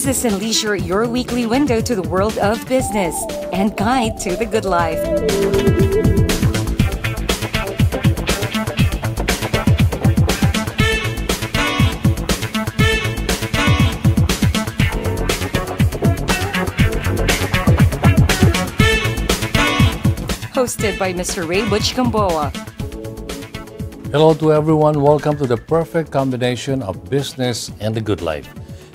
Business and Leisure, your weekly window to the world of business and guide to the good life. Hosted by Mr. Ray Butch Gamboa. Hello to everyone. Welcome to the perfect combination of business and the good life.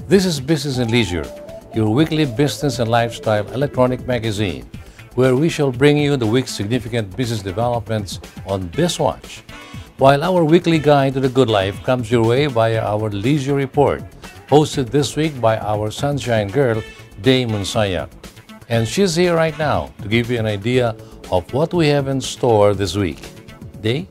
This is Business and Leisure, your weekly business and lifestyle electronic magazine, where we shall bring you the week's significant business developments on BizWatch, while our weekly guide to the good life comes your way via our Leisure Report, hosted this week by our sunshine girl, Day Munsaya. And she's here right now to give you an idea of what we have in store this week. Day?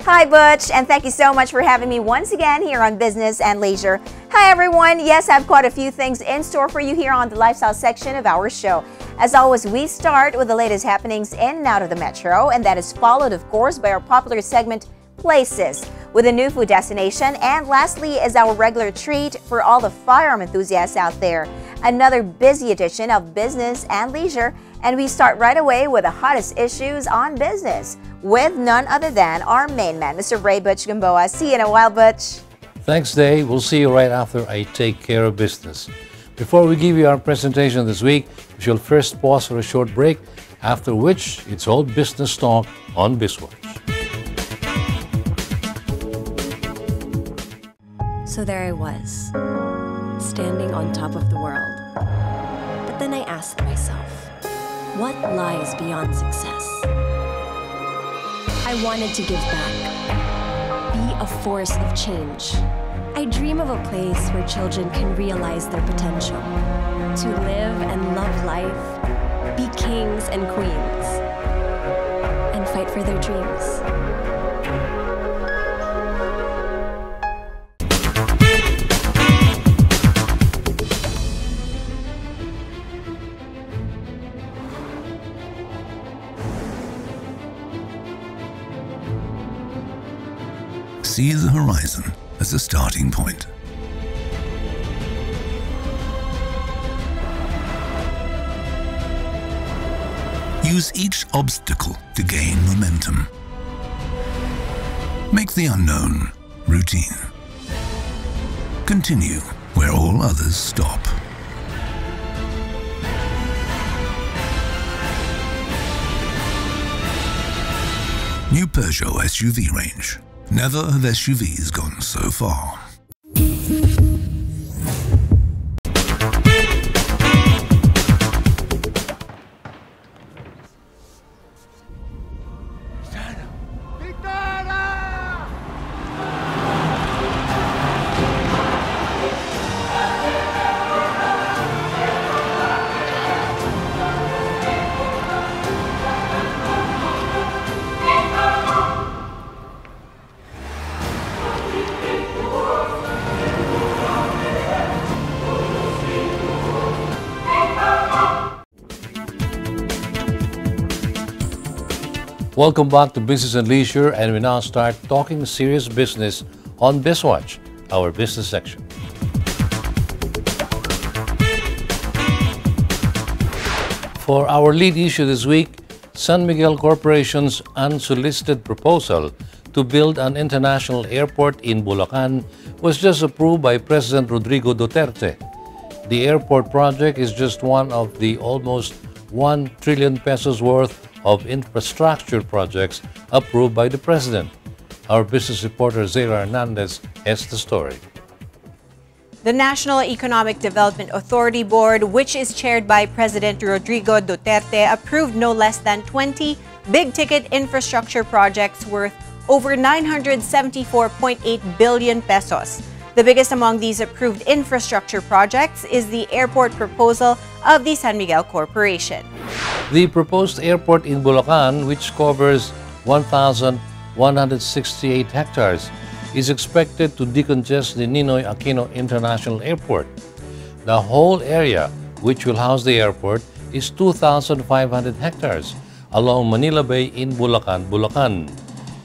Hi Butch, and thank you so much for having me once again here on Business and Leisure. Hi everyone, yes, I've quite a few things in store for you here on the lifestyle section of our show. As always, we start with the latest happenings in and out of the metro, and that is followed, of course, by our popular segment, Places, with a new food destination. And lastly is our regular treat for all the firearm enthusiasts out there, another busy edition of Business and Leisure. And we start right away with the hottest issues on business with none other than our main man, Mr. Ray Butch Gamboa. See you in a while, Butch. Thanks, Day. We'll see you right after I take care of business. Before we give you our presentation this week, we shall first pause for a short break, after which it's all business talk on BizWatch. So there I was, standing on top of the world. But then I asked myself, what lies beyond success? I wanted to give back, be a force of change. I dream of a place where children can realize their potential, to live and love life, be kings and queens, and fight for their dreams. See the horizon as a starting point. Use each obstacle to gain momentum. Make the unknown routine. Continue where all others stop. New Peugeot SUV range. Never have SUVs gone so far. Welcome back to Business and Leisure, and we now start talking serious business on BizWatch, our business section. For our lead issue this week, San Miguel Corporation's unsolicited proposal to build an international airport in Bulacan was just approved by President Rodrigo Duterte. The airport project is just one of the almost 1 trillion pesos worth of infrastructure projects approved by the President. Our business reporter Zara Hernandez has the story. The National Economic Development Authority Board, which is chaired by President Rodrigo Duterte, approved no less than 20 big-ticket infrastructure projects worth over 974.8 billion pesos. The biggest among these approved infrastructure projects is the airport proposal of the San Miguel Corporation. The proposed airport in Bulacan, which covers 1,168 hectares, is expected to decongest the Ninoy Aquino International Airport. The whole area, which will house the airport, is 2,500 hectares along Manila Bay in Bulacan, Bulacan.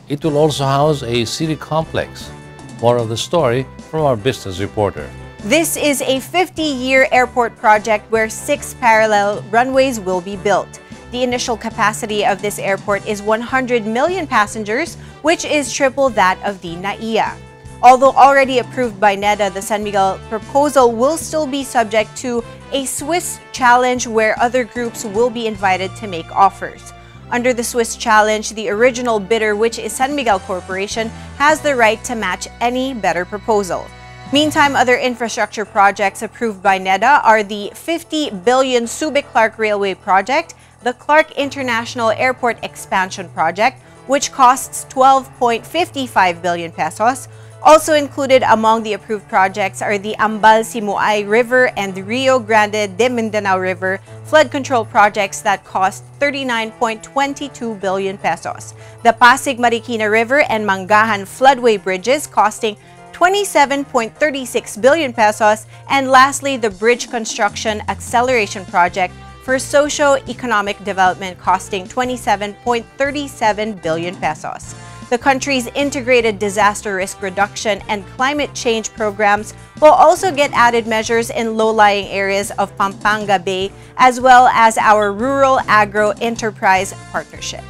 It will also house a city complex. More of the story from our business reporter. This is a 50-year airport project where 6 parallel runways will be built. The initial capacity of this airport is 100 million passengers, which is triple that of the NAIA. Although already approved by NEDA, the San Miguel proposal will still be subject to a Swiss challenge where other groups will be invited to make offers. Under the Swiss challenge, the original bidder, which is San Miguel Corporation, has the right to match any better proposal. Meantime, other infrastructure projects approved by NEDA are the 50 billion Subic-Clark Railway Project, the Clark International Airport Expansion Project, which costs 12.55 billion pesos. Also included among the approved projects are the Ambal-Simuay River and the Rio Grande de Mindanao River flood control projects that cost 39.22 billion pesos. The Pasig-Marikina River and Mangahan floodway bridges costing 27.36 billion pesos. And lastly, the Bridge Construction Acceleration Project for socio-economic development costing 27.37 billion pesos. The country's integrated disaster risk reduction and climate change programs will also get added measures in low-lying areas of Pampanga Bay, as well as our Rural Agro Enterprise Partnership.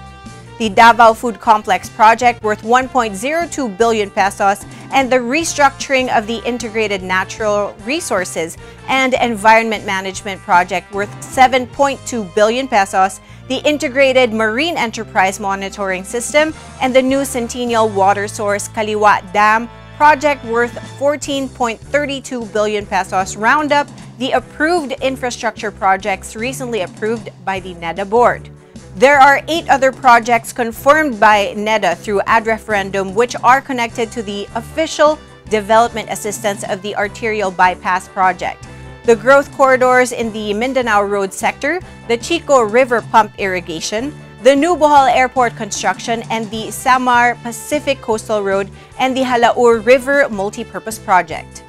The Davao Food Complex project worth 1.02 billion pesos and the restructuring of the Integrated Natural Resources and Environment Management project worth 7.2 billion pesos, the Integrated Marine Enterprise Monitoring System, and the new Centennial Water Source Kaliwa Dam project worth 14.32 billion pesos round up the approved infrastructure projects recently approved by the NEDA board. There are 8 other projects confirmed by NEDA through ad referendum which are connected to the official development assistance of the Arterial Bypass project. The growth corridors in the Mindanao Road sector, the Chico River Pump Irrigation, the new Bohol Airport construction, and the Samar Pacific Coastal Road and the Halaur River Multipurpose Project.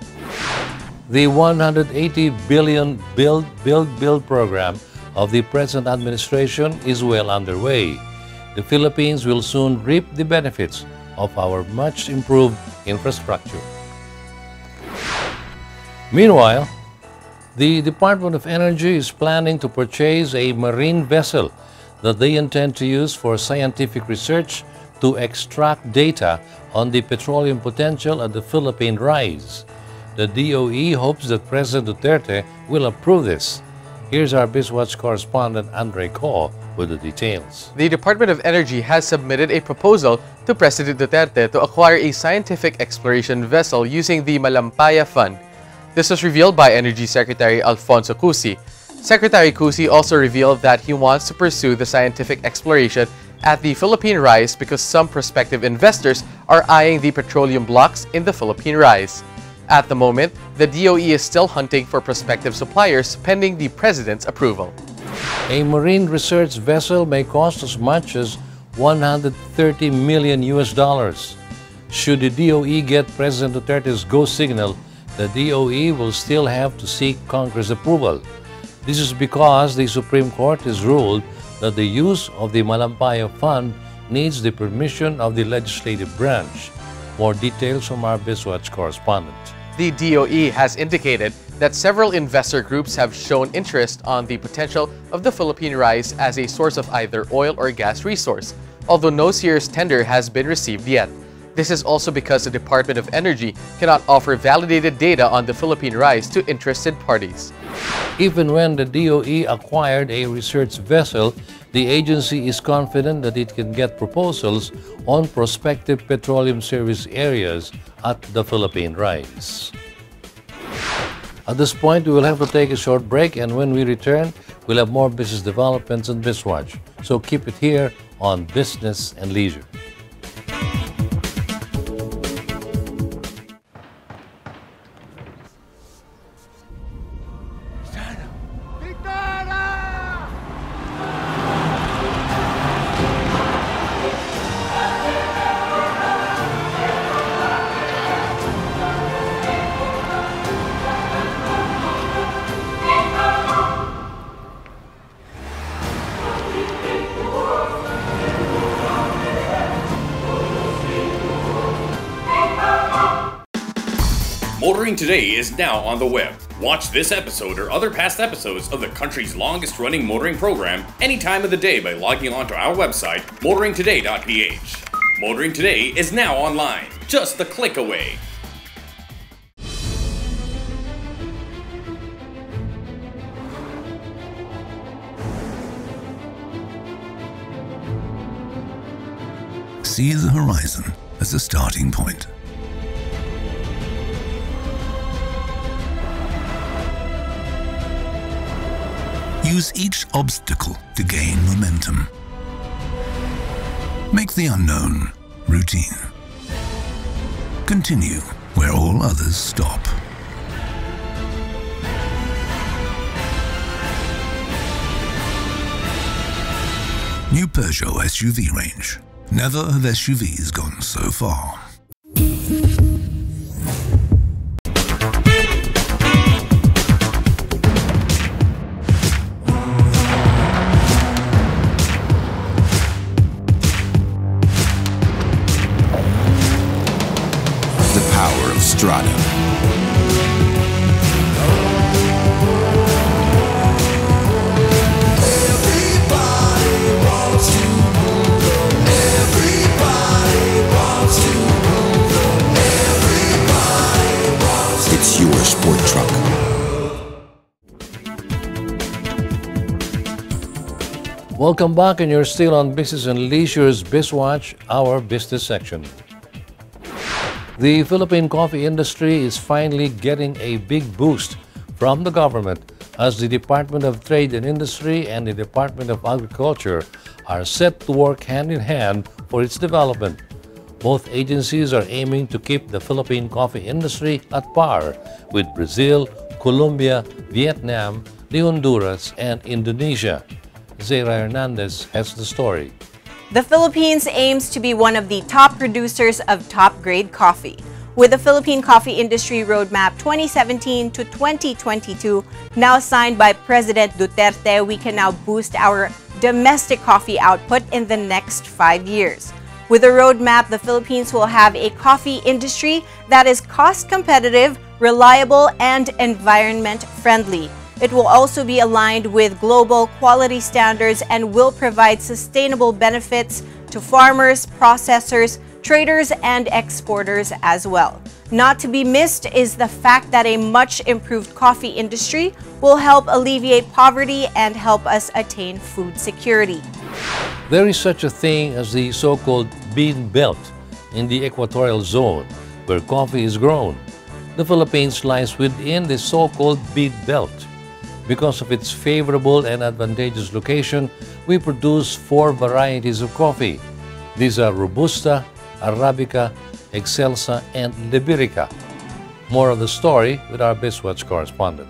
The 180 billion Build program of the present administration is well underway. The Philippines will soon reap the benefits of our much improved infrastructure. Meanwhile, the Department of Energy is planning to purchase a marine vessel that they intend to use for scientific research to extract data on the petroleum potential of the Philippine Rise. The DOE hopes that President Duterte will approve this. Here's our BizWatch correspondent Andre Ko with the details. The Department of Energy has submitted a proposal to President Duterte to acquire a scientific exploration vessel using the Malampaya Fund. This was revealed by Energy Secretary Alfonso Cusi. Secretary Cusi also revealed that he wants to pursue the scientific exploration at the Philippine Rise because some prospective investors are eyeing the petroleum blocks in the Philippine Rise. At the moment, the DOE is still hunting for prospective suppliers pending the President's approval. A marine research vessel may cost as much as $130 million. Should the DOE get President Duterte's go signal, the DOE will still have to seek Congress approval. This is because the Supreme Court has ruled that the use of the Malampaya Fund needs the permission of the legislative branch. More details from our BizWatch correspondent. The DOE has indicated that several investor groups have shown interest on the potential of the Philippine Rise as a source of either oil or gas resource, although no serious tender has been received yet. This is also because the Department of Energy cannot offer validated data on the Philippine Rise to interested parties. Even when the DOE acquired a research vessel, the agency is confident that it can get proposals on prospective petroleum service areas at the Philippine Rise. At this point, we will have to take a short break, and when we return, we'll have more business developments and BizWatch. So keep it here on Business and Leisure. Motoring Today is now on the web. Watch this episode or other past episodes of the country's longest running motoring program any time of the day by logging on to our website, motoringtoday.ph. Motoring Today is now online, just a click away. See the horizon as a starting point. Use each obstacle to gain momentum. Make the unknown routine. Continue where all others stop. New Peugeot SUV range. Never have SUVs gone so far. The power of Strada. It's your sport truck. Welcome back, and you're still on Business and Leisure's BizWatch, our business section. The Philippine coffee industry is finally getting a big boost from the government as the Department of Trade and Industry and the Department of Agriculture are set to work hand in hand for its development. Both agencies are aiming to keep the Philippine coffee industry at par with Brazil, Colombia, Vietnam, the Honduras, and Indonesia. Zara Hernandez has the story. The Philippines aims to be one of the top producers of top-grade coffee. With the Philippine Coffee Industry Roadmap 2017 to 2022 now signed by President Duterte, we can now boost our domestic coffee output in the next 5 years. With the roadmap, the Philippines will have a coffee industry that is cost-competitive, reliable, and environment-friendly. It will also be aligned with global quality standards and will provide sustainable benefits to farmers, processors, traders, and exporters as well. Not to be missed is the fact that a much improved coffee industry will help alleviate poverty and help us attain food security. There is such a thing as the so-called bean belt in the equatorial zone where coffee is grown. The Philippines lies within the so-called bean belt. Because of its favorable and advantageous location, we produce 4 varieties of coffee. These are Robusta, Arabica, Excelsa, and Liberica. More of the story with our BizWatch correspondent.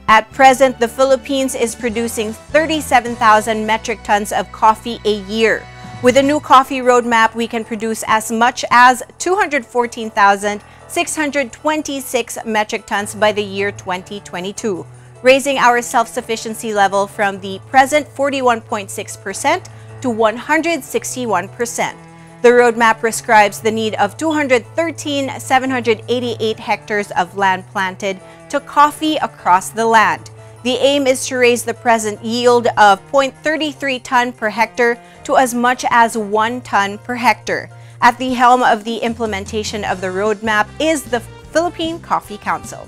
At present, the Philippines is producing 37,000 metric tons of coffee a year. With the new coffee roadmap, we can produce as much as 214,626 metric tons by the year 2022, raising our self-sufficiency level from the present 41.6% to 161%. The roadmap prescribes the need of 213,788 hectares of land planted to coffee across the land. The aim is to raise the present yield of 0.33 ton per hectare to as much as 1 ton per hectare. At the helm of the implementation of the roadmap is the Philippine Coffee Council.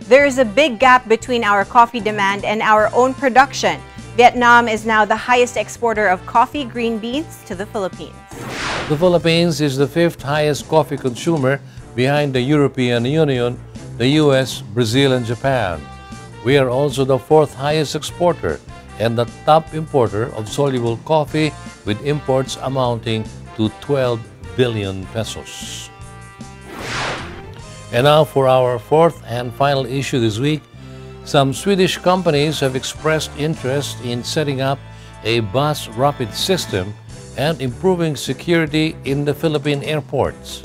There is a big gap between our coffee demand and our own production. Vietnam is now the highest exporter of coffee green beans to the Philippines. The Philippines is the 5th highest coffee consumer behind the European Union, the US, Brazil, and Japan. We are also the 4th highest exporter and the top importer of soluble coffee, with imports amounting to 12 billion pesos. And now for our 4th and final issue this week. Some Swedish companies have expressed interest in setting up a bus rapid system and improving security in the Philippine airports.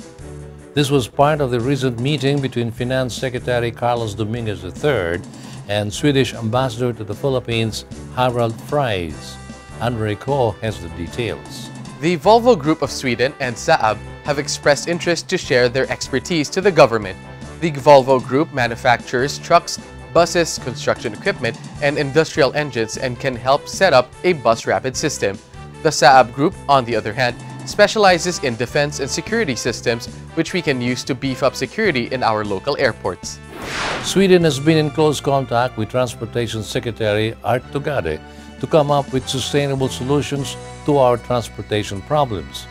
This was part of the recent meeting between Finance Secretary Carlos Dominguez III and Swedish Ambassador to the Philippines, Harald Fries. Andre Ko has the details. The Volvo Group of Sweden and Saab have expressed interest to share their expertise to the government. The Volvo Group manufactures trucks, buses, construction equipment, and industrial engines and can help set up a bus rapid system. The Saab Group, on the other hand, specializes in defense and security systems, which we can use to beef up security in our local airports. Sweden has been in close contact with Transportation Secretary Art Tugade to come up with sustainable solutions to our transportation problems.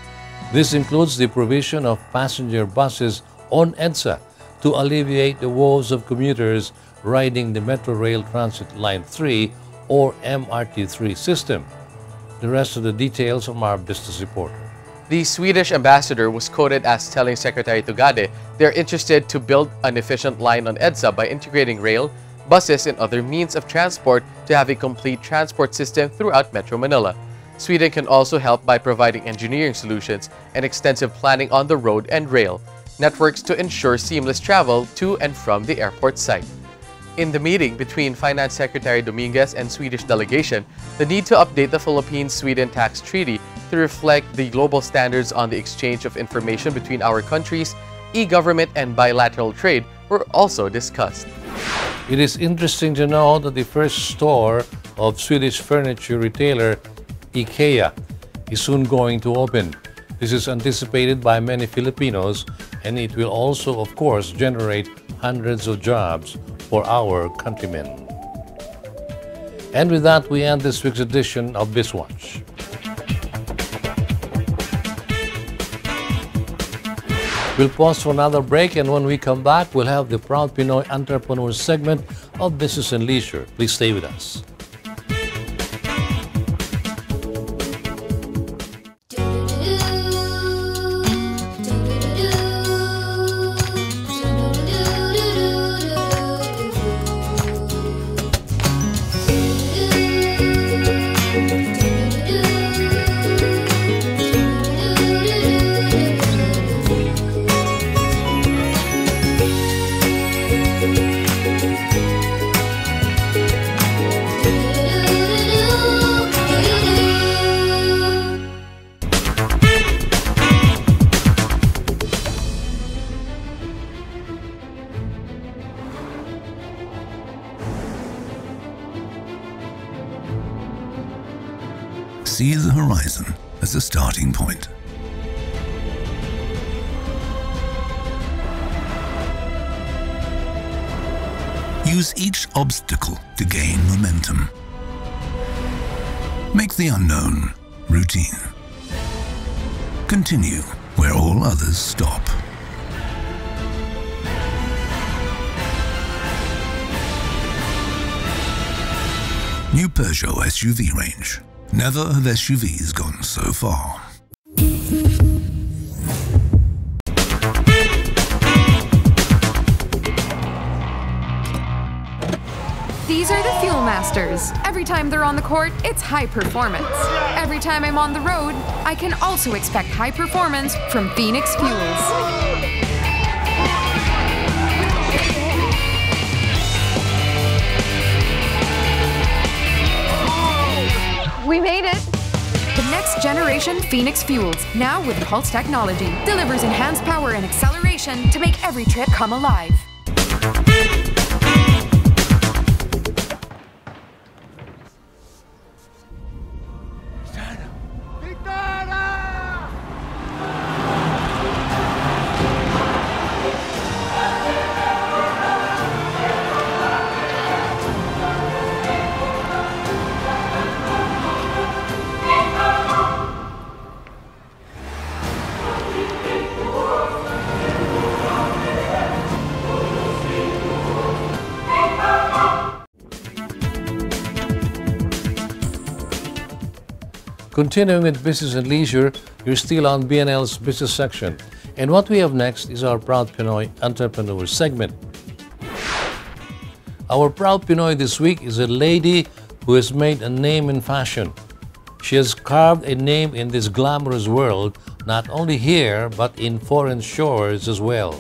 This includes the provision of passenger buses on EDSA to alleviate the woes of commuters riding the Metro Rail Transit Line 3 or MRT3 system. The rest of the details from our business reporter. The Swedish ambassador was quoted as telling Secretary Tugade they're interested to build an efficient line on EDSA by integrating rail, buses, and other means of transport to have a complete transport system throughout Metro Manila. Sweden can also help by providing engineering solutions and extensive planning on the road and rail networks to ensure seamless travel to and from the airport site. In the meeting between Finance Secretary Dominguez and Swedish delegation, the need to update the Philippines-Sweden Tax Treaty to reflect the global standards on the exchange of information between our countries, e-government, and bilateral trade were also discussed. It is interesting to know that the first store of Swedish furniture retailer IKEA is soon going to open. This is anticipated by many Filipinos, and it will also, of course, generate hundreds of jobs for our countrymen. And with that, we end this week's edition of BizWatch. We'll pause for another break, and when we come back, we'll have the Proud Pinoy Entrepreneurs segment of Business and Leisure. Please stay with us. See the horizon as a starting point. Use each obstacle to gain momentum. Make the unknown routine. Continue where all others stop. New Peugeot SUV range. Never have SUVs gone so far. These are the Fuel Masters. Every time they're on the court, it's high performance. Every time I'm on the road, I can also expect high performance from Phoenix Fuels. We made it! The next generation Phoenix Fuels, now with Pulse technology, delivers enhanced power and acceleration to make every trip come alive. Continuing with Business and Leisure, you're still on BNL's Business section. And what we have next is our Proud Pinoy Entrepreneurs segment. Our Proud Pinoy this week is a lady who has made a name in fashion. She has carved a name in this glamorous world, not only here, but in foreign shores as well.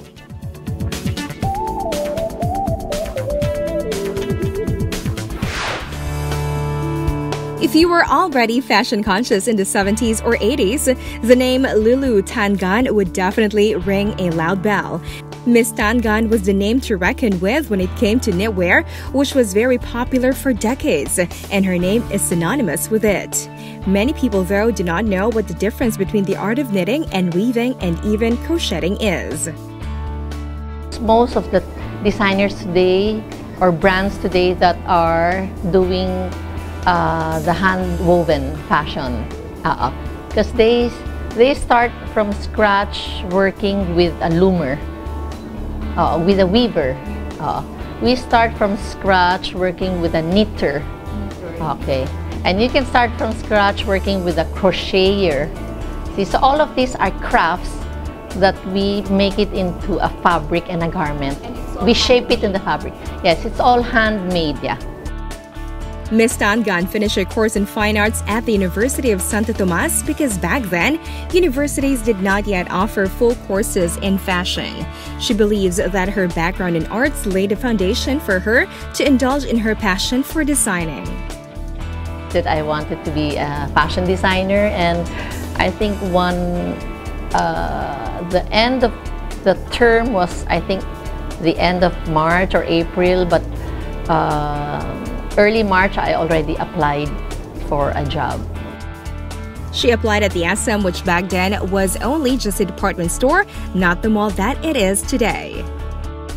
If you were already fashion conscious in the 70s or 80s, the name Lulu Tan Gan would definitely ring a loud bell. Miss Tangan was the name to reckon with when it came to knitwear, which was very popular for decades, and her name is synonymous with it. Many people, though, do not know what the difference between the art of knitting and weaving and even crocheting is. Most of the designers today or brands today that are doing the hand-woven fashion, because they start from scratch working with a loomer. With a weaver. We start from scratch working with a knitter. Okay. And you can start from scratch working with a crocheter. See, so all of these are crafts that we make it into a fabric and a garment. We shape it in the fabric. Yes, it's all handmade, yeah. Miss Tangan finished her course in fine arts at the University of Santo Tomas because back then, universities did not yet offer full courses in fashion. She believes that her background in arts laid a foundation for her to indulge in her passion for designing. That I wanted to be a fashion designer, and I think the end of the term was, I think, the end of March or April, but early March, I already applied for a job. She applied at the SM, which back then was only just a department store, not the mall that it is today.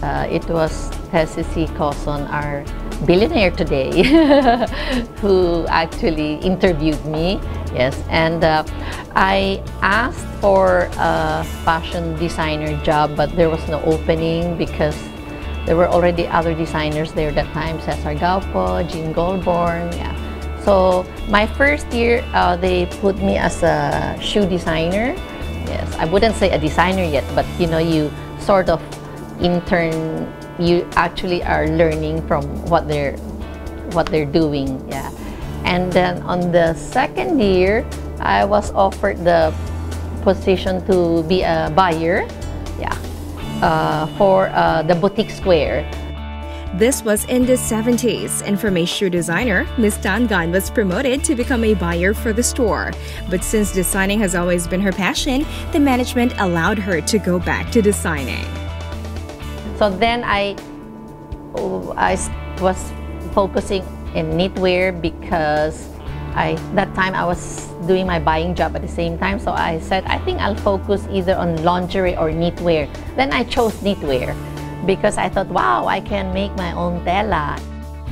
It was Tessie Coson, our billionaire today, who actually interviewed me. Yes, and I asked for a fashion designer job, but there was no opening because there were already other designers there that time, Cesar Gaupo, Jean Goldborn, yeah. So my first year, they put me as a shoe designer. Yes, I wouldn't say a designer yet, but you know, you sort of intern, you actually are learning from what they're doing, yeah. And then on the second year, I was offered the position to be a buyer, yeah. For the Boutique Square. This was in the 70s, and from a shoe designer, Miss Tangan was promoted to become a buyer for the store. But since designing has always been her passion, the management allowed her to go back to designing. So then I was focusing in knitwear because that time I was doing my buying job at the same time. So I said, I think I'll focus either on lingerie or knitwear. Then I chose knitwear because I thought, wow, I can make my own tela.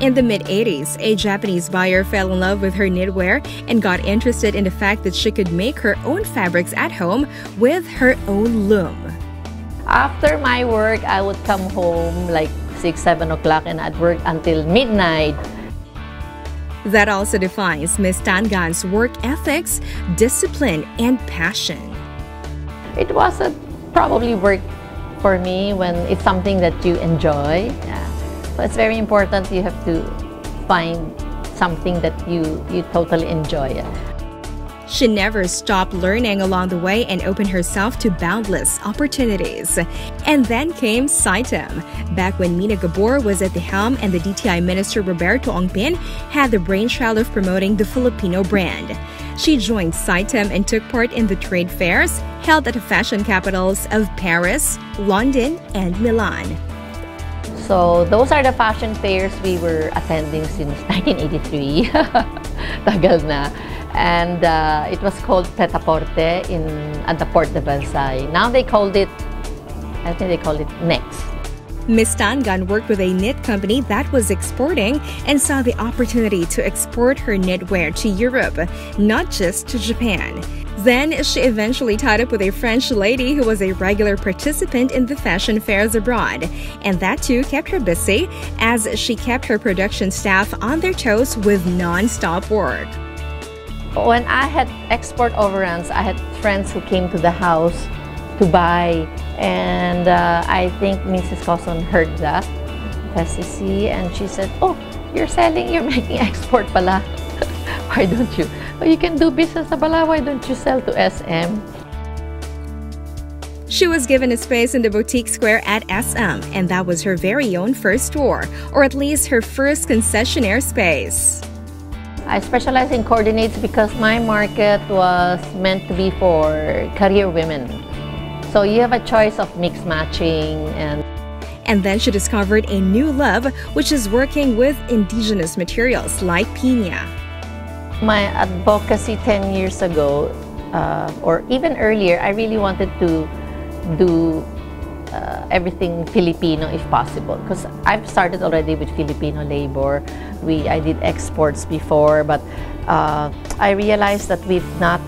In the mid-80s, a Japanese buyer fell in love with her knitwear and got interested in the fact that she could make her own fabrics at home with her own loom. After my work, I would come home like 6, 7 o'clock and I'd work until midnight. That also defines Miss Tangan's work ethics, discipline, and passion. It wasn't probably work for me when it's something that you enjoy. Yeah. So it's very important you have to find something that you totally enjoy. She never stopped learning along the way and opened herself to boundless opportunities. And then came SITEM, back when Mina Gabor was at the helm and the DTI Minister Roberto Ongpin had the brainchild of promoting the Filipino brand. She joined SITEM and took part in the trade fairs held at the fashion capitals of Paris, London, and Milan. So those are the fashion fairs we were attending since 1983. Tagal na. And it was called Pret-a-Porter at the Port de Versailles. Now they called it, I think they called it Next. Miss Tangan worked with a knit company that was exporting and saw the opportunity to export her knitwear to Europe, not just to Japan. Then she eventually tied up with a French lady who was a regular participant in the fashion fairs abroad. And that too kept her busy as she kept her production staff on their toes with non-stop work. When I had export overruns, I had friends who came to the house to buy, and I think Mrs. Coson heard that, SCC, and she said, oh, you're making export pala. Why don't you? Oh, you can do business na pala, why don't you sell to SM? She was given a space in the Boutique Square at SM, and that was her very own first store, or at least her first concessionaire space. I specialize in coordinates because my market was meant to be for career women. So you have a choice of mix matching. And then she discovered a new love, which is working with indigenous materials like piña. My advocacy 10 years ago, or even earlier, I really wanted to do everything Filipino if possible, because I've started already with Filipino labor. I did exports before, but I realized that we've not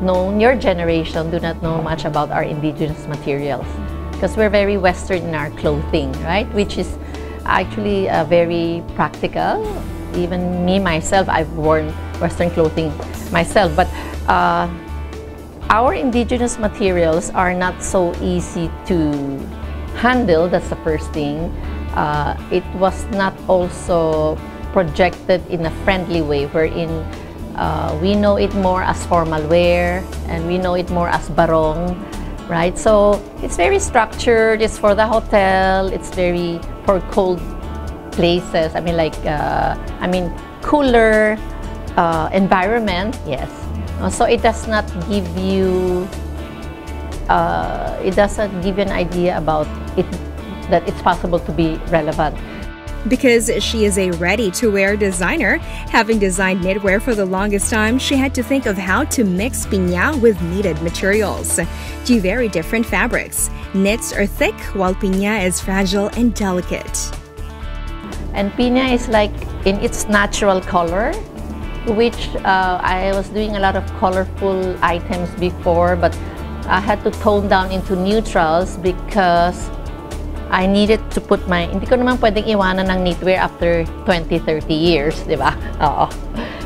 known, your generation do not know much about our indigenous materials, because we're very Western in our clothing, right? Which is actually very practical. Even me, myself, I've worn Western clothing myself, but our indigenous materials are not so easy to handle. That's the first thing. It was not also projected in a friendly way, wherein we know it more as formal wear and we know it more as barong, right? So it's very structured. It's for the hotel. It's very for cold places. I mean, cooler environment. Yes. So it does not give you. It doesn't give you an idea about it, that it's possible to be relevant. Because she is a ready-to-wear designer, having designed knitwear for the longest time, she had to think of how to mix piña with needed materials. Two very different fabrics. Knits are thick, while piña is fragile and delicate. And piña is like in its natural color, which I was doing a lot of colorful items before, but I had to tone down into neutrals because I needed to put hindi ko naman pwedeng iwanan ng knitwear after 20-30 years, di ba? Oo.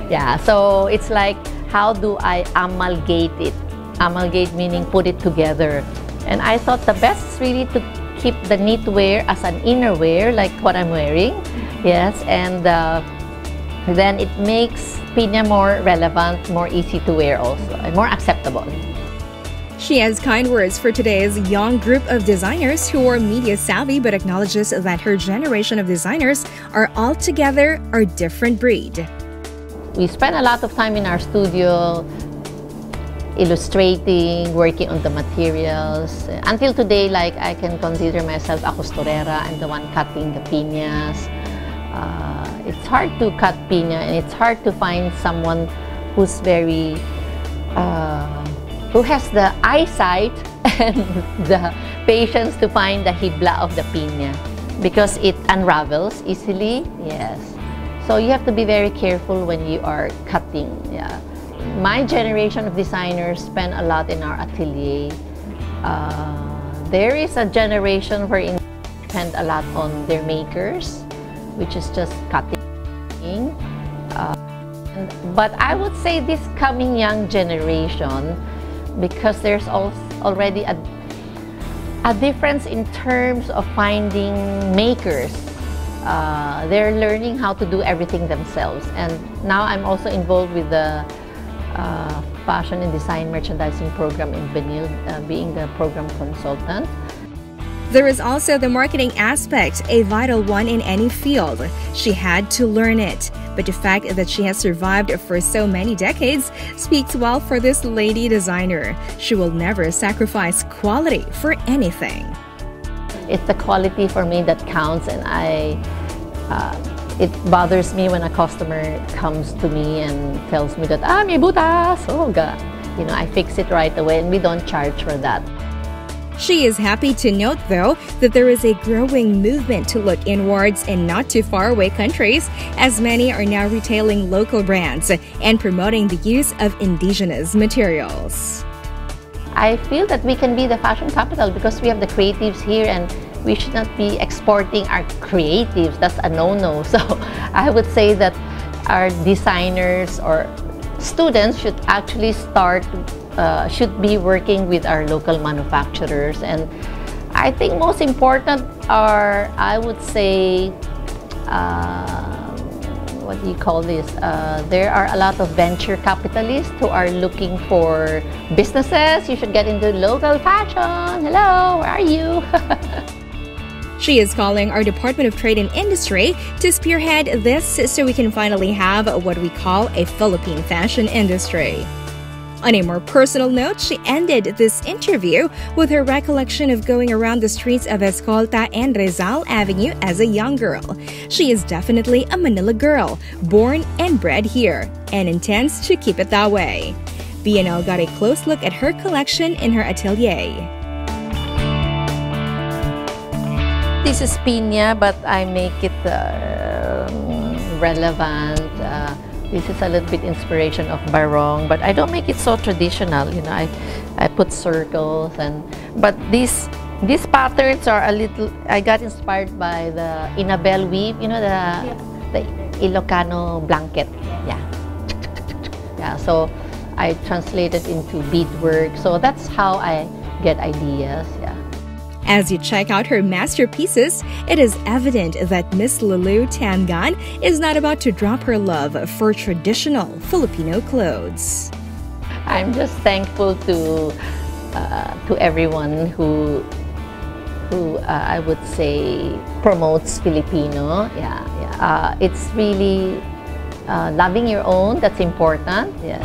Yeah, so it's like, how do I amalgate it? Amalgate meaning put it together. And I thought the best is really to keep the knitwear as an innerwear, like what I'm wearing. Yes, and then it makes piña more relevant, more easy to wear also, and more acceptable. She has kind words for today's young group of designers who are media savvy, but acknowledges that her generation of designers are altogether a different breed. We spend a lot of time in our studio illustrating, working on the materials. Until today, like, I can consider myself a costurera. I'm the one cutting the piñas. It's hard to cut piña, and it's hard to find someone who's very who has the eyesight and the patience to find the hibla of the piña, because it unravels easily. Yes, so you have to be very careful when you are cutting. Yeah, my generation of designers spend a lot in our atelier. There is a generation wherein they spend a lot on their makers, which is just cutting. But I would say this coming young generation, because there's already a difference in terms of finding makers. They're learning how to do everything themselves. And now I'm also involved with the fashion and design merchandising program in Benil, being the program consultant. There is also the marketing aspect, a vital one in any field. She had to learn it. But the fact that she has survived for so many decades speaks well for this lady designer. She will never sacrifice quality for anything. It's the quality for me that counts, and it bothers me when a customer comes to me and tells me that, may butas, you know, I fix it right away, and we don't charge for that. She is happy to note, though, that there is a growing movement to look inwards and not too far away countries, as many are now retailing local brands and promoting the use of indigenous materials. I feel that we can be the fashion capital because we have the creatives here, and we should not be exporting our creatives. That's a no-no. So I would say that our designers or students should actually should be working with our local manufacturers. And I think most important are, I would say, what do you call this? There are a lot of venture capitalists who are looking for businesses. You should get into local fashion. Hello, where are you? She is calling our Department of Trade and Industry to spearhead this so we can finally have what we call a Philippine fashion industry. On a more personal note, she ended this interview with her recollection of going around the streets of Escolta and Rizal Avenue as a young girl. She is definitely a Manila girl, born and bred here, and intends to keep it that way. BNL got a close look at her collection in her atelier. This is piña, but I make it relevant. This is a little bit inspiration of barong, but I don't make it so traditional. You know, I put circles but these patterns are a little. I got inspired by the Inabel weave. You know, the Ilocano blanket. Yeah. So I translated into beadwork. So that's how I get ideas. Yeah. As you check out her masterpieces, it is evident that Miss Lulu Tangan is not about to drop her love for traditional Filipino clothes. I'm just thankful to everyone who I would say promotes Filipino. Yeah. It's really loving your own. That's important. Yeah.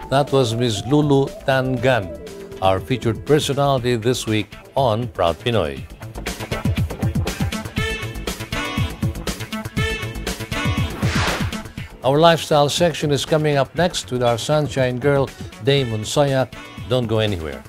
That was Ms. Lulu Tangan, our featured personality this week on Proud Pinoy. Our lifestyle section is coming up next with our sunshine girl, Dame Monsoya. Don't go anywhere.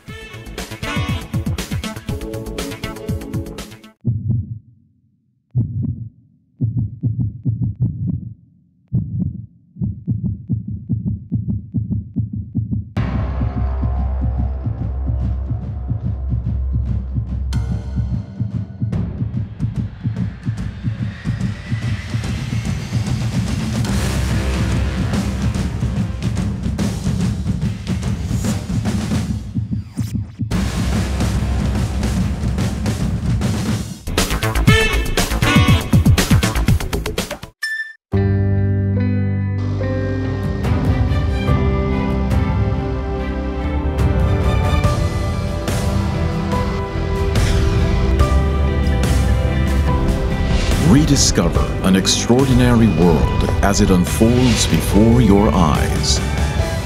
Rediscover an extraordinary world as it unfolds before your eyes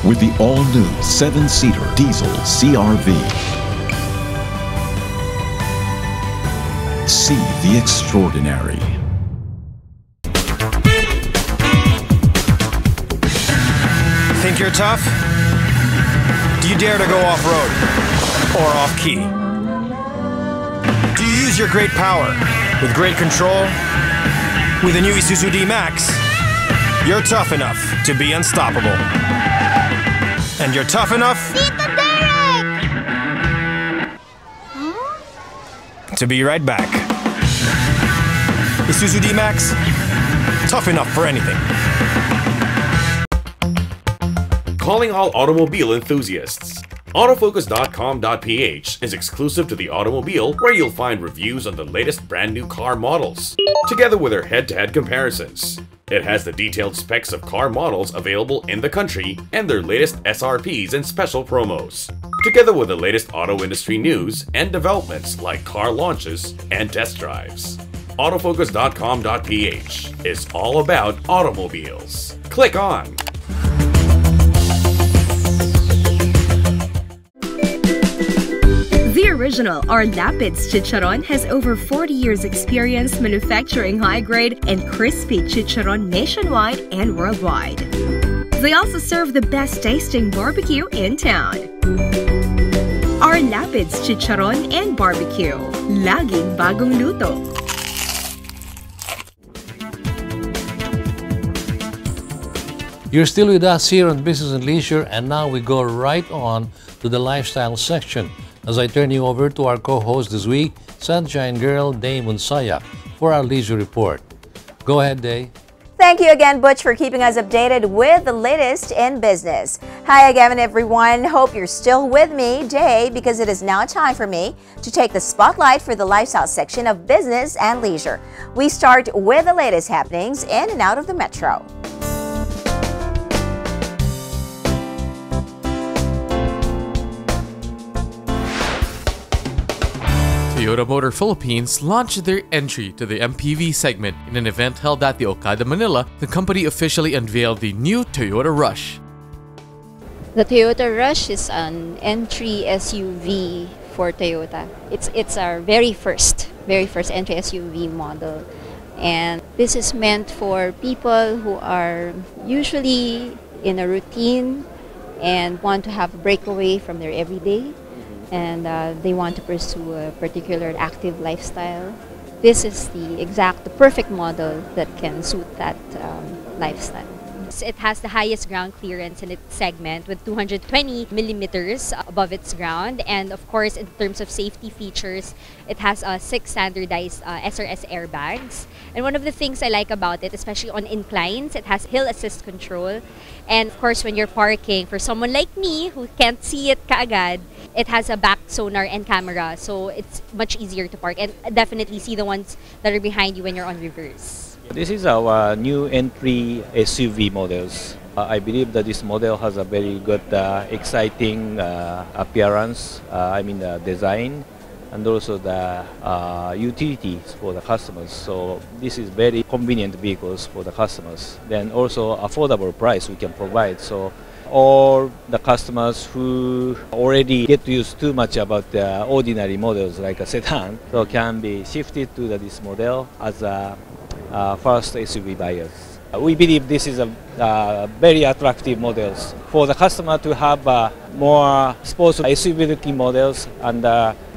with the all-new 7-seater diesel CR-V. See the extraordinary. Think you're tough? Do you dare to go off-road or off-key? Do you use your great power with great control? With the new Isuzu D-Max, you're tough enough to be unstoppable. And you're tough enough to be right back. Isuzu D-Max, tough enough for anything. Calling all automobile enthusiasts. Autofocus.com.ph is exclusive to the automobile, where you'll find reviews on the latest brand new car models, together with their head-to-head comparisons. It has the detailed specs of car models available in the country and their latest SRPs and special promos, together with the latest auto industry news and developments like car launches and test drives. Autofocus.com.ph is all about automobiles. Click on. The original or Lapids Chicharon has over 40 years experience manufacturing high-grade and crispy chicharon nationwide and worldwide. They also serve the best tasting barbecue in town. Our Lapids Chicharon and Barbecue. Laging bagong luto. You're still with us here on Business and Leisure, and now we go right on to the lifestyle section as I turn you over to our co-host this week, Sunshine Girl, Dame Monsoya, for our leisure report. Go ahead, Day. Thank you again, Butch, for keeping us updated with the latest in business. Hi again, everyone. Hope you're still with me, Day, because it is now time for me to take the spotlight for the lifestyle section of Business and Leisure. We start with the latest happenings in and out of the metro. Toyota Motor Philippines launched their entry to the MPV segment in an event held at the Okada, Manila. The company officially unveiled the new Toyota Rush. The Toyota Rush is an entry SUV for Toyota. It's our very first entry SUV model. And this is meant for people who are usually in a routine and want to have a breakaway from their everyday, and they want to pursue a particular active lifestyle. This is the perfect model that can suit that lifestyle. It has the highest ground clearance in its segment with 220 millimeters above its ground, and of course in terms of safety features, it has 6 standardized SRS airbags. And one of the things I like about it, especially on inclines, it has hill assist control, and of course when you're parking, for someone like me who can't see it kaagad, it has a back sonar and camera, so it's much easier to park and definitely see the ones that are behind you when you're on reverse. This is our new entry SUV models. I believe that this model has a very good, exciting appearance, design, and also the utilities for the customers. So this is very convenient vehicles for the customers. Then also affordable price we can provide. So all the customers who already get used too much about the ordinary models like a sedan, so can be shifted to this model as a first SUV buyers. We believe this is a very attractive models for the customer to have more sports SUV looking models and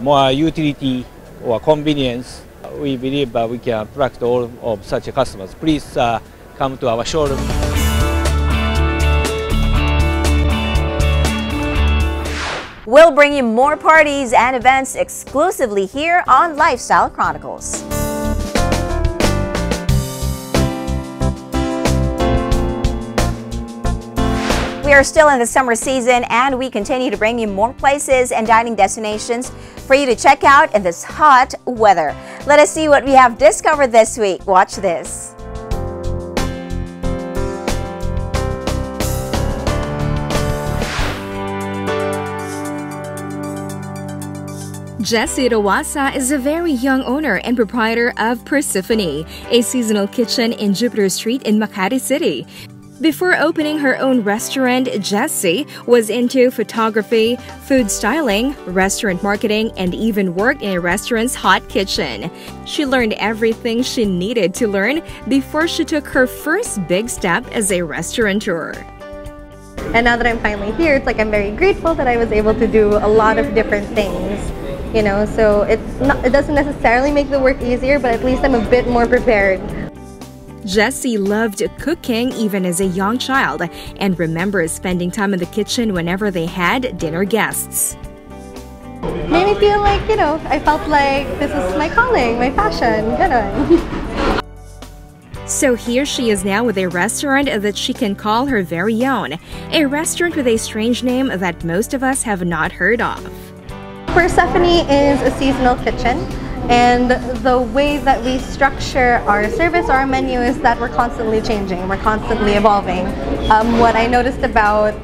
more utility or convenience. We believe we can attract all of such customers. Please come to our showroom. We'll bring you more parties and events exclusively here on Lifestyle Chronicles. We are still in the summer season, and we continue to bring you more places and dining destinations for you to check out in this hot weather. Let us see what we have discovered this week. Watch this. Jessie Rawasa is a very young owner and proprietor of Persephone, a seasonal kitchen in Jupiter Street in Makati City. Before opening her own restaurant, Jessie was into photography, food styling, restaurant marketing, and even worked in a restaurant's hot kitchen. She learned everything she needed to learn before she took her first big step as a restaurateur. And now that I'm finally here, it's like I'm very grateful that I was able to do a lot of different things. You know, so it doesn't necessarily make the work easier, but at least I'm a bit more prepared. Jessie loved cooking even as a young child and remembers spending time in the kitchen whenever they had dinner guests. Made me feel like, you know, I felt like this is my calling, my passion, ganun. So here she is now with a restaurant that she can call her very own, a restaurant with a strange name that most of us have not heard of. Persephone is a seasonal kitchen, and the way that we structure our service, our menu, is that we're constantly changing, we're constantly evolving. What I noticed about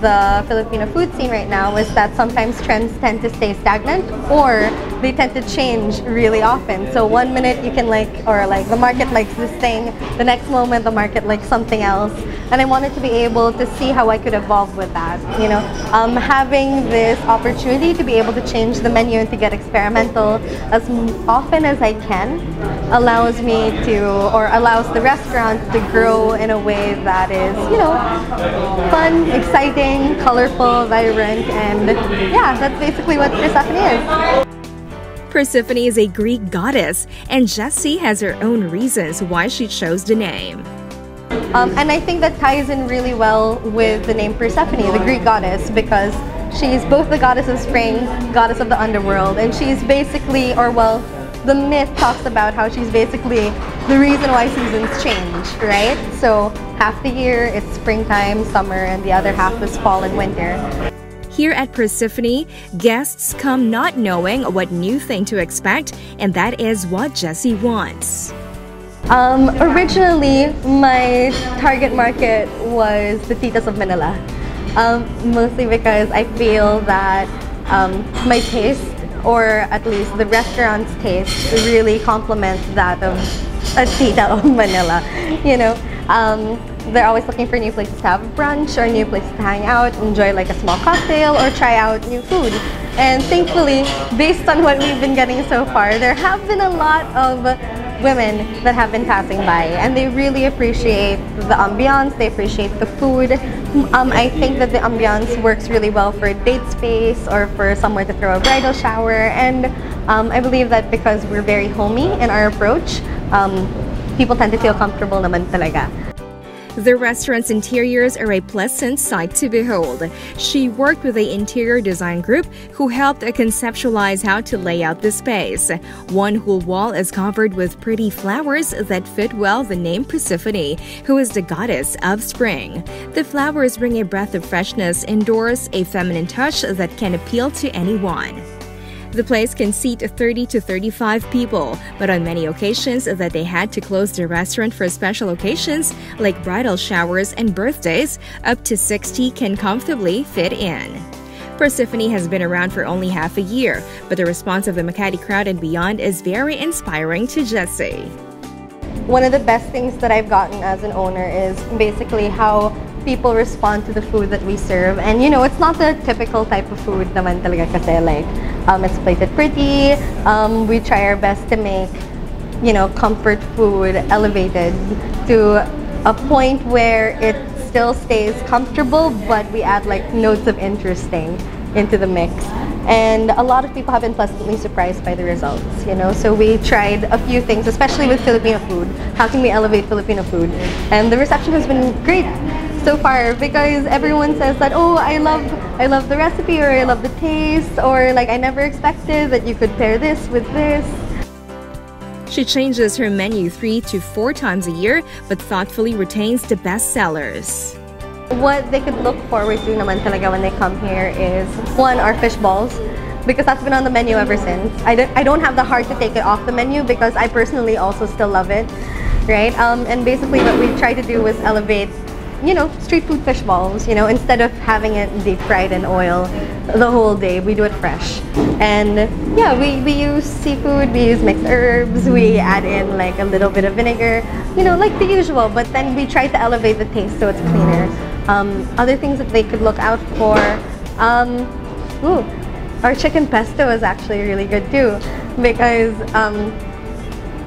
the Filipino food scene right now is that sometimes trends tend to stay stagnant or they tend to change really often. So one minute you can the market likes this thing, the next moment the market likes something else. And I wanted to be able to see how I could evolve with that. You know, having this opportunity to be able to change the menu and to get experimental as often as I can allows me to, or allows the restaurant to grow in a way that is, you know, fun, exciting, colorful, vibrant, and yeah, that's basically what Persephone is. Persephone is a Greek goddess, and Jessie has her own reasons why she chose the name. And I think that ties in really well with the name Persephone, the Greek goddess, because she's both the goddess of spring, goddess of the underworld, and she's basically, or well, the myth talks about how she's basically the reason why seasons change, right? So half the year it's springtime, summer, and the other half is fall and winter. Here at Persephone, guests come not knowing what new thing to expect, and that is what Jessie wants. Originally, my target market was the titas of Manila, mostly because I feel that my taste or at least the restaurant's taste really complements that of a tita of Manila. You know, they're always looking for new places to have brunch or new places to hang out, enjoy like a small cocktail or try out new food. And thankfully, based on what we've been getting so far, there have been a lot of women that have been passing by, and they really appreciate the ambiance, they appreciate the food. I think that the ambiance works really well for a date space or for somewhere to throw a bridal shower, and I believe that because we're very homey in our approach, people tend to feel comfortable naman talaga. The restaurant's interiors are a pleasant sight to behold. She worked with the interior design group who helped conceptualize how to lay out the space. One whole wall is covered with pretty flowers that fit well the name Persephone, who is the goddess of spring. The flowers bring a breath of freshness indoors, a feminine touch that can appeal to anyone. The place can seat 30 to 35 people, but on many occasions that they had to close the restaurant for special occasions like bridal showers and birthdays, up to 60 can comfortably fit in. Persephone has been around for only half a year, but the response of the Makati crowd and beyond is very inspiring to Jessie. One of the best things that I've gotten as an owner is basically how people respond to the food that we serve. And you know, it's not the typical type of food naman talaga kasi, like it's plated pretty. We try our best to make, you know, comfort food elevated to a point where it still stays comfortable, but we add like notes of interesting into the mix. And a lot of people have been pleasantly surprised by the results, you know. So we tried a few things, especially with Filipino food. How can we elevate Filipino food? And the reception has been great so far, because everyone says that, oh, I love the recipe, or I love the taste, or like I never expected that you could pair this with this. She changes her menu 3 to 4 times a year, but thoughtfully retains the best sellers. What they could look forward to naman talaga when they come here is, one, our fish balls, because that's been on the menu ever since. I don't have the heart to take it off the menu because I personally also still love it, right? And basically what we try to do is elevate, you know, street food fish balls. You know, instead of having it deep fried in oil the whole day, we do it fresh. And yeah, we use seafood, we use mixed herbs, we add in like a little bit of vinegar, you know, like the usual, but then we try to elevate the taste so it's cleaner. Other things that they could look out for, our chicken pesto is actually really good too, because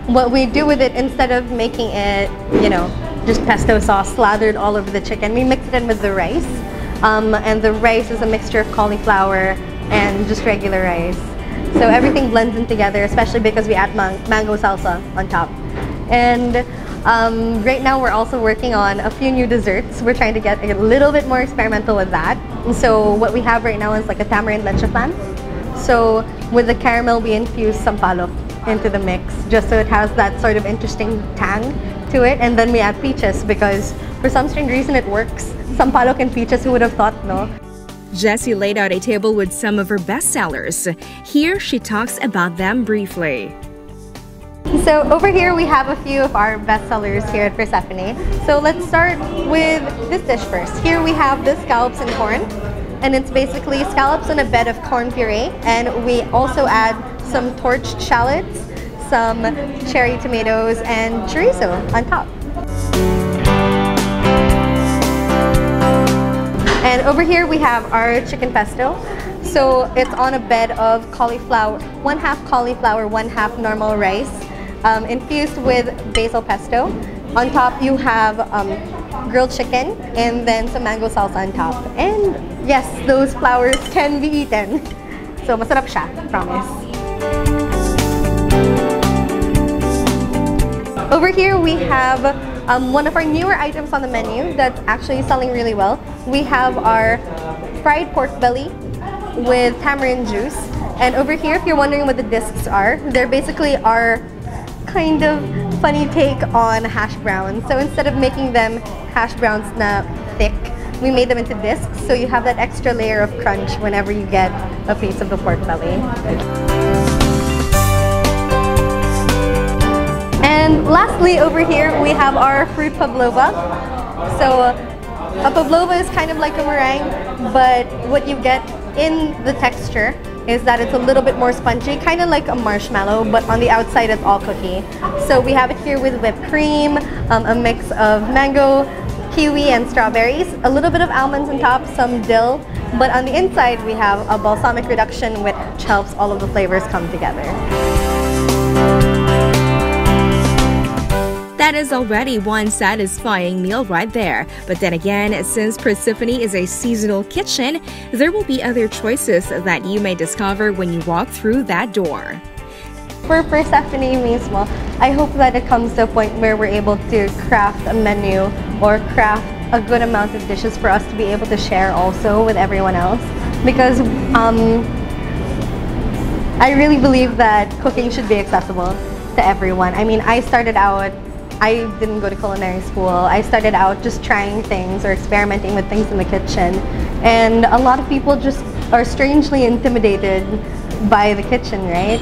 what we do with it, instead of making it, you know, just pesto sauce slathered all over the chicken, we mix it in with the rice. And the rice is a mixture of cauliflower and just regular rice. So everything blends in together, especially because we add mango salsa on top. And right now we're also working on a few new desserts. We're trying to get a little bit more experimental with that. And so what we have right now is like a tamarind leche flan. So with the caramel, we infuse sampalok into the mix, just so it has that sort of interesting tang to it. And then we add peaches because for some strange reason it works. Sampalok and peaches, who would have thought, no? Jessie laid out a table with some of her best sellers. Here she talks about them briefly. So over here we have a few of our best sellers here at Persephone. So let's start with this dish first. Here we have the scallops and corn, and it's basically scallops on a bed of corn puree, and we also add some torched shallots, some cherry tomatoes, and chorizo on top. And over here we have our chicken pesto. So it's on a bed of cauliflower, 1/2 cauliflower, 1/2 normal rice, infused with basil pesto. On top you have grilled chicken and then some mango salsa on top. And yes, those flowers can be eaten. So masarap siya, promise. Over here we have one of our newer items on the menu that's actually selling really well. We have our fried pork belly with tamarind juice. And over here, if you're wondering what the discs are, they're basically our kind of funny take on hash browns. So instead of making them hash browns na thick, we made them into discs, so you have that extra layer of crunch whenever you get a piece of the pork belly. And lastly, over here we have our fruit pavlova. So a pavlova is kind of like a meringue, but what you get in the texture is that it's a little bit more spongy, kind of like a marshmallow, but on the outside it's all cookie. So we have it here with whipped cream, a mix of mango, kiwi, and strawberries, a little bit of almonds on top, some dill, but on the inside we have a balsamic reduction which helps all of the flavors come together. That is already one satisfying meal right there. But then again, since Persephone is a seasonal kitchen, there will be other choices that you may discover when you walk through that door. For Persephone mismo, I hope that it comes to a point where we're able to craft a menu or craft a good amount of dishes for us to be able to share also with everyone else. Because I really believe that cooking should be accessible to everyone. I mean, I didn't go to culinary school. I started out just trying things or experimenting with things in the kitchen. And a lot of people just are strangely intimidated by the kitchen, right?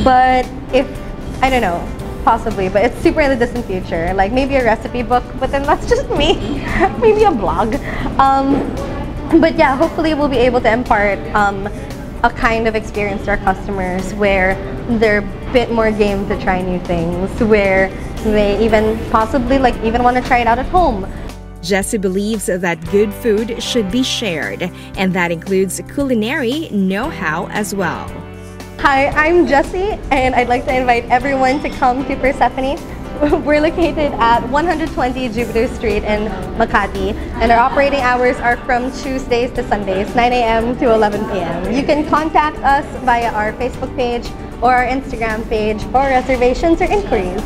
But I don't know, possibly, but it's super in the distant future. Like maybe a recipe book, but then that's just me. Maybe a blog. But yeah, hopefully we'll be able to impart a kind of experience to our customers where they're a bit more game to try new things, where they even possibly even want to try it out at home. Jessie believes that good food should be shared, and that includes culinary know-how as well. Hi, I'm Jessie, and I'd like to invite everyone to come to Persephone. We're located at 120 Jupiter Street in Makati, and our operating hours are from Tuesdays to Sundays, 9 a.m. to 11 p.m. You can contact us via our Facebook page or our Instagram page for reservations or inquiries.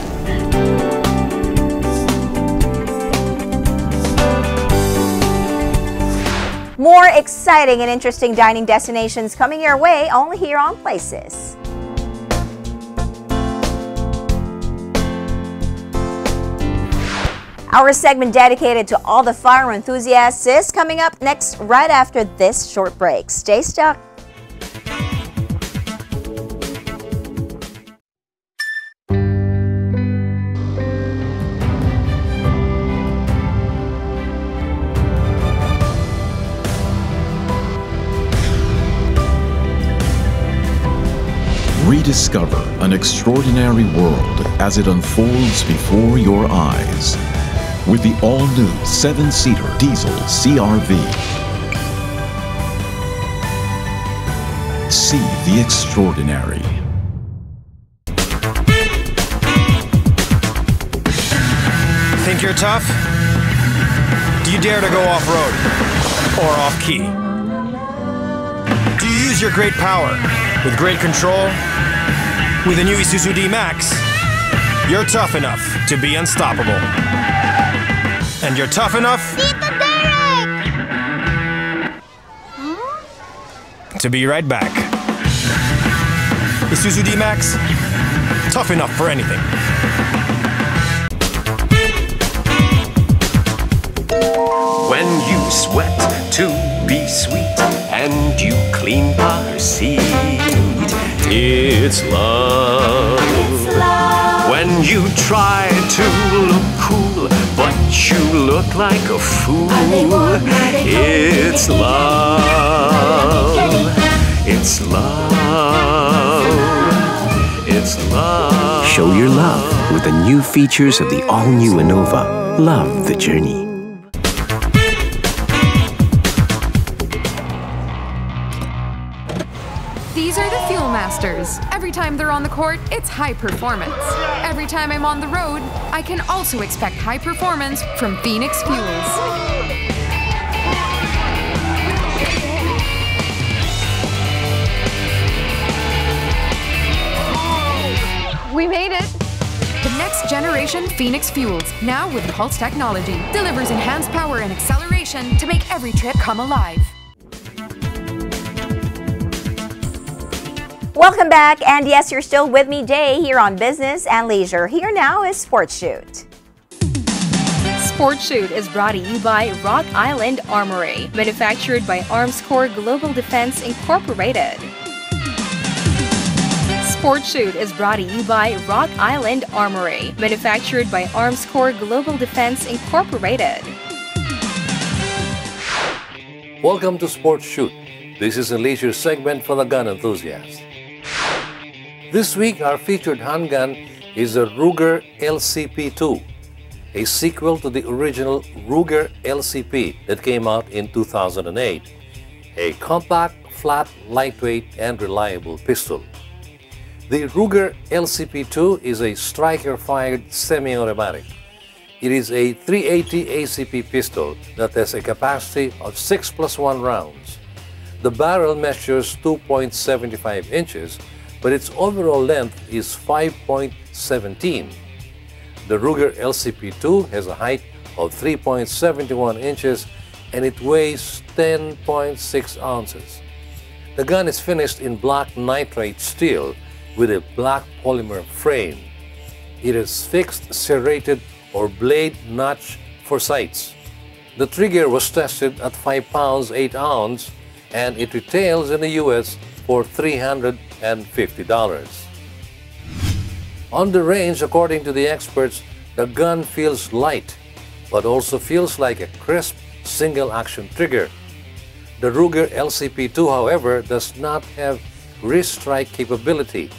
More exciting and interesting dining destinations coming your way only here on Places. Our segment dedicated to all the fire enthusiasts is coming up next right after this short break. Stay stuck. Rediscover an extraordinary world as it unfolds before your eyes with the all-new 7-seater diesel CR-V. See the extraordinary. Think you're tough? Do you dare to go off-road or off-key? Do you use your great power with great control? With the new Isuzu D-Max, you're tough enough to be unstoppable. And you're tough enough to be right back. Isuzu D-Max, tough enough for anything. When you sweat to be sweet and you clean car seat, it's love. When you try to look cool but you look like a fool, it's love. It's love. It's love. Show your love with the new features of the all-new Innova. Love the journey. These are the Fuel Masters. Every time they're on the court, it's high performance. Every time I'm on the road, I can also expect high performance from Phoenix Fuels. We made it! The next generation Phoenix Fuels, now with Pulse technology, delivers enhanced power and acceleration to make every trip come alive. Welcome back, and yes, you're still with me, Day, here on Business and Leisure. Here now is Sports Shoot. Sports Shoot is brought to you by Rock Island Armory, manufactured by Armscor Global Defense Incorporated. Sports Shoot is brought to you by Rock Island Armory, manufactured by Armscor Global Defense Incorporated. Welcome to Sports Shoot. This is a leisure segment for the gun enthusiast. This week, our featured handgun is the Ruger LCP-2, a sequel to the original Ruger LCP that came out in 2008, a compact, flat, lightweight, and reliable pistol. The Ruger LCP-2 is a striker-fired semi-automatic. It is a 380 ACP pistol that has a capacity of 6+1 rounds. The barrel measures 2.75 inches, but its overall length is 5.17. The Ruger LCP-2 has a height of 3.71 inches and it weighs 10.6 ounces. The gun is finished in black nitride steel with a black polymer frame. It is fixed serrated or blade notch for sights. The trigger was tested at 5 pounds 8 ounce and it retails in the US for $350. On the range, according to the experts, the gun feels light, but also feels like a crisp single-action trigger. The Ruger LCP-2, however, does not have wrist strike capability.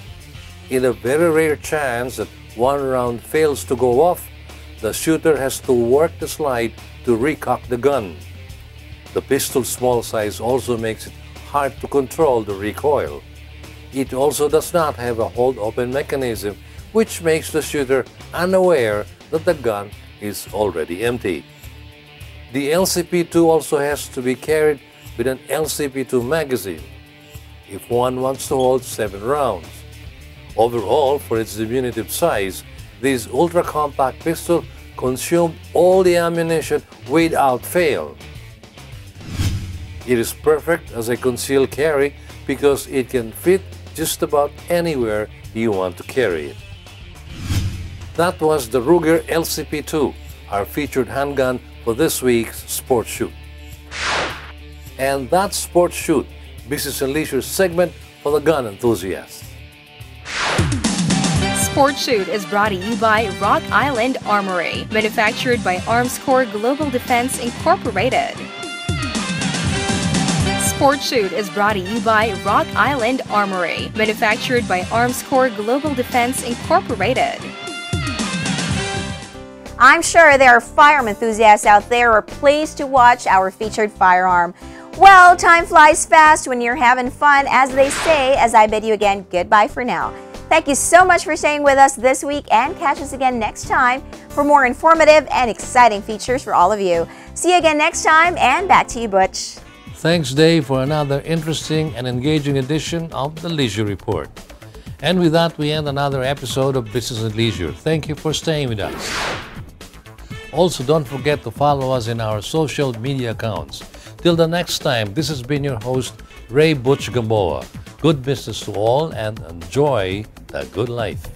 In a very rare chance that one round fails to go off, the shooter has to work the slide to recock the gun. The pistol's small size also makes it hard to control the recoil. It also does not have a hold-open mechanism, which makes the shooter unaware that the gun is already empty. The LCP-2 also has to be carried with an LCP-2 magazine if one wants to hold 7 rounds. Overall, for its diminutive size, this ultra-compact pistol consumed all the ammunition without fail. It is perfect as a concealed carry because it can fit just about anywhere you want to carry it. That was the Ruger LCP-2, our featured handgun for this week's Sports Shoot. And that's Sports Shoot, Business and Leisure segment for the gun enthusiasts. Sports Shoot is brought to you by Rock Island Armory, manufactured by Armscore Global Defense Incorporated. Sports Shoot is brought to you by Rock Island Armory, manufactured by Armscore Global Defense Incorporated. I'm sure there are firearm enthusiasts out there who are pleased to watch our featured firearm. Well, time flies fast when you're having fun, as they say, as I bid you again goodbye for now. Thank you so much for staying with us this week, and catch us again next time for more informative and exciting features for all of you. See you again next time, and back to you, Butch. Thanks, Dave, for another interesting and engaging edition of the Leisure Report. And with that, we end another episode of Business and Leisure. Thank you for staying with us. Also, don't forget to follow us in our social media accounts. Till the next time, this has been your host, Ray Butch Gamboa. Good business to all and enjoy the good life.